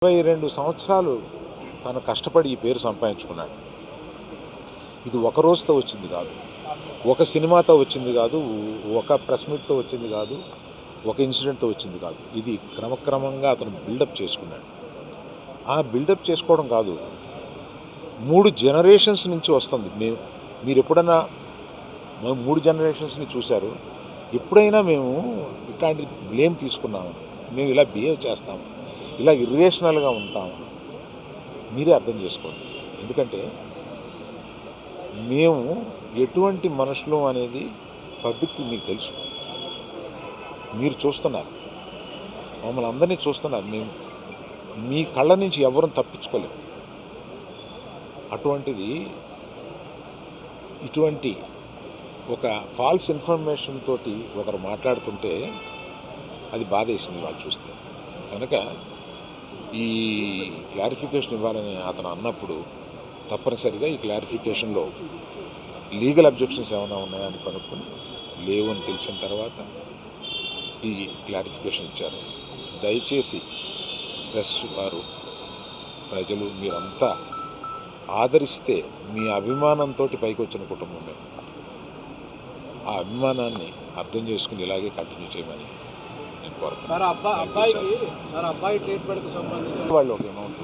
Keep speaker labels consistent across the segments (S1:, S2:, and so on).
S1: 22 సంవత్సరాలు తను కష్టపడి ఈ పేరు సంపాదించుకున్నాడు. ఇది ఒక రోజుతో వచ్చింది కాదు, ఒక సినిమాతో వచ్చింది కాదు, ఒక ప్రెస్ మీట్తో వచ్చింది కాదు, ఒక ఇన్సిడెంట్తో వచ్చింది కాదు. ఇది క్రమక్రమంగా అతను బిల్డప్ చేసుకున్నాడు. ఆ బిల్డప్ చేసుకోవడం కాదు, 3 జనరేషన్స్ నుంచి వస్తుంది. మీరు ఎప్పుడైనా 3 జనరేషన్స్ని చూశారు? ఎప్పుడైనా మేము ఇట్లాంటి బ్లేమ్ తీసుకున్నాము, మేము ఇలా బిహేవ్ చేస్తాము, ఇలా ఇర్రేషనల్గా ఉంటాము? మీరే అర్థం చేసుకోండి. ఎందుకంటే మేము ఎటువంటి మనుషులు అనేది పబ్లిక్కి మీకు తెలుసు, మీరు చూస్తున్నారు, మమ్మల్ని అందరినీ చూస్తున్నారు. మేము మీ కళ్ళ నుంచి ఎవరూ తప్పించుకోలేము. అటువంటిది ఇటువంటి ఒక ఫాల్స్ ఇన్ఫర్మేషన్ తోటి ఒకరు మాట్లాడుతుంటే అది బాధేసింది వాళ్ళు చూస్తే. కనుక ఈ క్లారిఫికేషన్ ఇవ్వాలని అతను అన్నప్పుడు తప్పనిసరిగా ఈ క్లారిఫికేషన్లో లీగల్ అబ్జెక్షన్స్ ఏమైనా ఉన్నాయని కనుక్కొని లేవు అని తెలిసిన తర్వాత ఈ క్లారిఫికేషన్ ఇచ్చారు. దయచేసి ప్రెస్ వారు, ప్రజలు మీరంతా ఆదరిస్తే, మీ అభిమానంతో పైకి వచ్చిన కుటుంబం మేము, ఆ అభిమానాన్ని అర్థం చేసుకుని ఇలాగే కంటిన్యూ చేయమని నేను కోరుతున్నాను. వాళ్ళు ఒక అమౌంట్,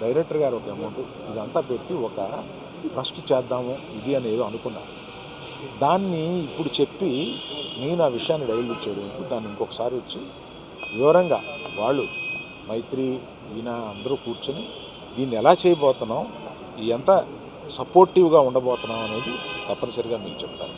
S1: డైరెక్టర్ గారు ఒక అమౌంట్, ఇదంతా పెట్టి ఒక ట్రస్ట్ చేద్దాము ఇది అని ఏదో అనుకున్నారు. దాన్ని ఇప్పుడు చెప్పి నేను ఆ విషయాన్ని డైల్యూట్ చేయడం, దాన్ని ఇంకొకసారి వచ్చి వివరంగా వాళ్ళు మైత్రి ఈయన అందరూ కూర్చొని దీన్ని ఎలా చేయబోతున్నాం, ఎంత సపోర్టివ్గా ఉండబోతున్నాం అనేది తప్పనిసరిగా మీకు చెప్తాను.